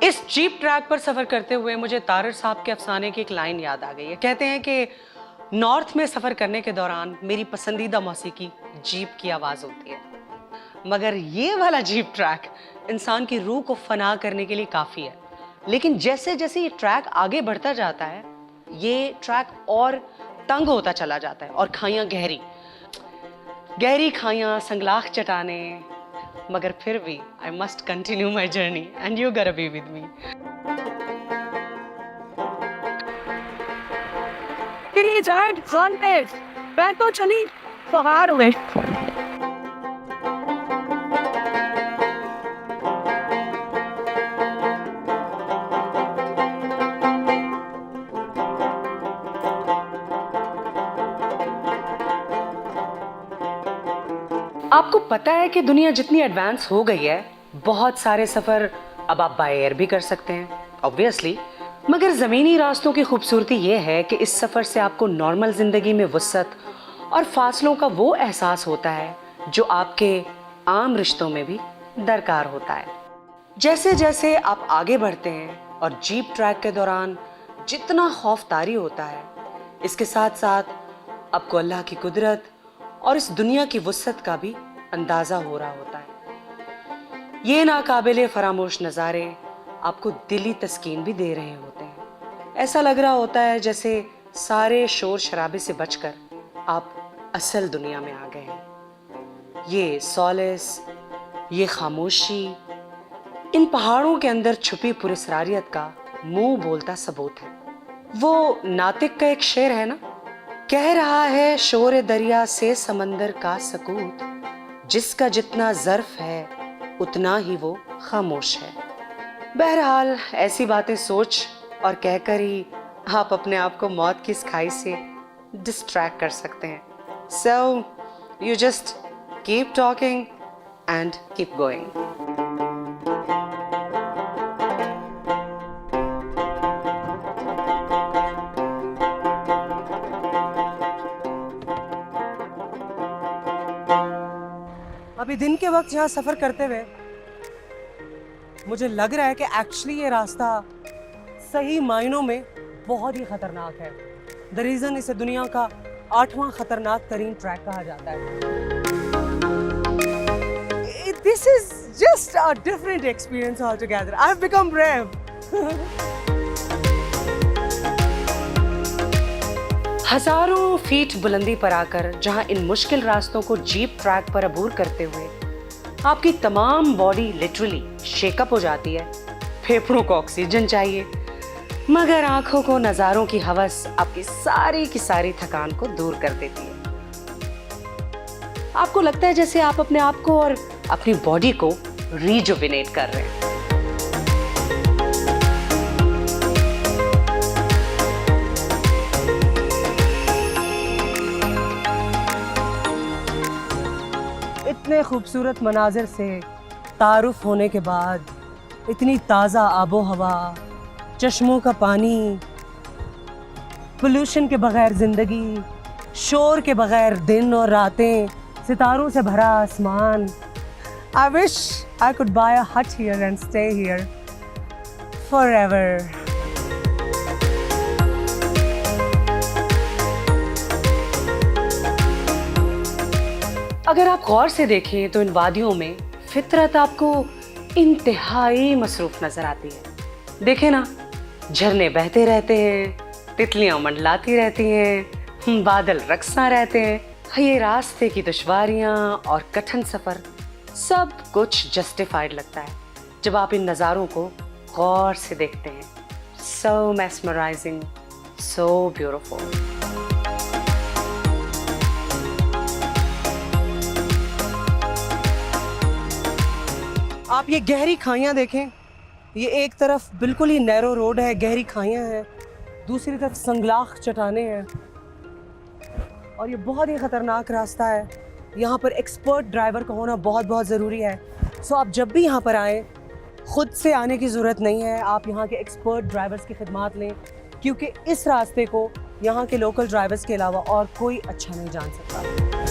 इस jeep track पर सफर करते हुए मुझे तारर साहब के अफसाने की एक लाइन याद आ गई है। कहते हैं कि नॉर्थ में सफर करने के दौरान मेरी पसंदीदा मौसीकी जीप की आवाज होती है, मगर ये वाला जीप ट्रैक इंसान की रूह को फना करने के लिए काफी है। लेकिन जैसे जैसे ये ट्रैक आगे बढ़ता जाता है, ये ट्रैक और तंग होता चला जाता है और खाइयां गहरी गहरी खाइयां, संगलाख चटाने, मगर फिर भी I must continue my journey and you gonna be with me. मैं तो चली पहाड़ में। आपको पता है कि दुनिया जितनी एडवांस हो गई है, बहुत सारे सफर अब आप बाय एयर भी कर सकते हैं ऑब्वियसली, मगर ज़मीनी रास्तों की खूबसूरती ये है कि इस सफ़र से आपको नॉर्मल ज़िंदगी में वुसअत और फासलों का वो एहसास होता है जो आपके आम रिश्तों में भी दरकार होता है। जैसे जैसे आप आगे बढ़ते हैं और जीप ट्रैक के दौरान जितना खौफ तारी होता है, इसके साथ साथ आपको अल्लाह की कुदरत और इस दुनिया की वुसअत का भी अंदाज़ा हो रहा होता है। ये नाकाबिले फरामोश नज़ारे आपको दिली तस्कीन भी दे रहे होते हैं। ऐसा लग रहा होता है जैसे सारे शोर शराबे से बचकर आप असल दुनिया में आ गए हैं। ये सॉलेस, ये खामोशी, इन पहाड़ों के अंदर छुपी पुरस्रारियत का मुंह बोलता सबूत है। वो नातिक का एक शेर है ना, कह रहा है शोर दरिया से समंदर का सकूत, जिसका जितना ज़र्फ है उतना ही वो खामोश है। बहरहाल ऐसी बातें सोच और कहकर ही आप अपने आप को मौत की इस खाई से डिस्ट्रैक्ट कर सकते हैं। So you just keep talking and keep going. अभी दिन के वक्त यहाँ सफर करते हुए मुझे लग रहा है कि एक्चुअली ये रास्ता सही मायनों में बहुत ही खतरनाक है। द रीजन इसे दुनिया का 8वां खतरनाक तरीन ट्रैक कहा जाता है। This is just a different experience all together. I have become brave. हजारों फीट बुलंदी पर आकर जहां इन मुश्किल रास्तों को जीप ट्रैक पर अबूर करते हुए आपकी तमाम बॉडी लिटरली शेकअप हो जाती है, फेफड़ों को ऑक्सीजन चाहिए, मगर आंखों को नज़ारों की हवस आपकी सारी की सारी थकान को दूर कर देती है। आपको लगता है जैसे आप अपने आप को और अपनी बॉडी को रिजुविनेट कर रहे हैं। इतने खूबसूरत मनाजिर से तारुफ होने के बाद, इतनी ताज़ा आबो हवा, चश्मों का पानी, पोल्यूशन के बगैर ज़िंदगी, शोर के बगैर दिन और रातें, सितारों से भरा आसमान। I wish I could buy a hut here and stay here forever. अगर आप गौर से देखें तो इन वादियों में फितरत आपको इंतहाई मसरूफ नजर आती है। देखें ना, झरने बहते रहते हैं, तितलियां मंडलाती रहती हैं, बादल रक्सा रहते हैं। ये रास्ते की दुश्वारियां और कठिन सफर सब कुछ जस्टिफाइड लगता है जब आप इन नज़ारों को गौर से देखते हैं। सो मैस्मराइजिंग, सो ब्यूटीफुल। आप ये गहरी खाइयाँ देखें। ये एक तरफ बिल्कुल ही नैरो रोड है, गहरी खाइयाँ हैं, दूसरी तरफ संगलाख चट्टानें हैं और ये बहुत ही ख़तरनाक रास्ता है। यहाँ पर एक्सपर्ट ड्राइवर का होना बहुत बहुत ज़रूरी है। सो आप जब भी यहाँ पर आएँ, ख़ुद से आने की ज़रूरत नहीं है, आप यहाँ के एक्सपर्ट ड्राइवर्स की खिदमत लें, क्योंकि इस रास्ते को यहाँ के लोकल ड्राइवर्स के अलावा और कोई अच्छा नहीं जान सकता।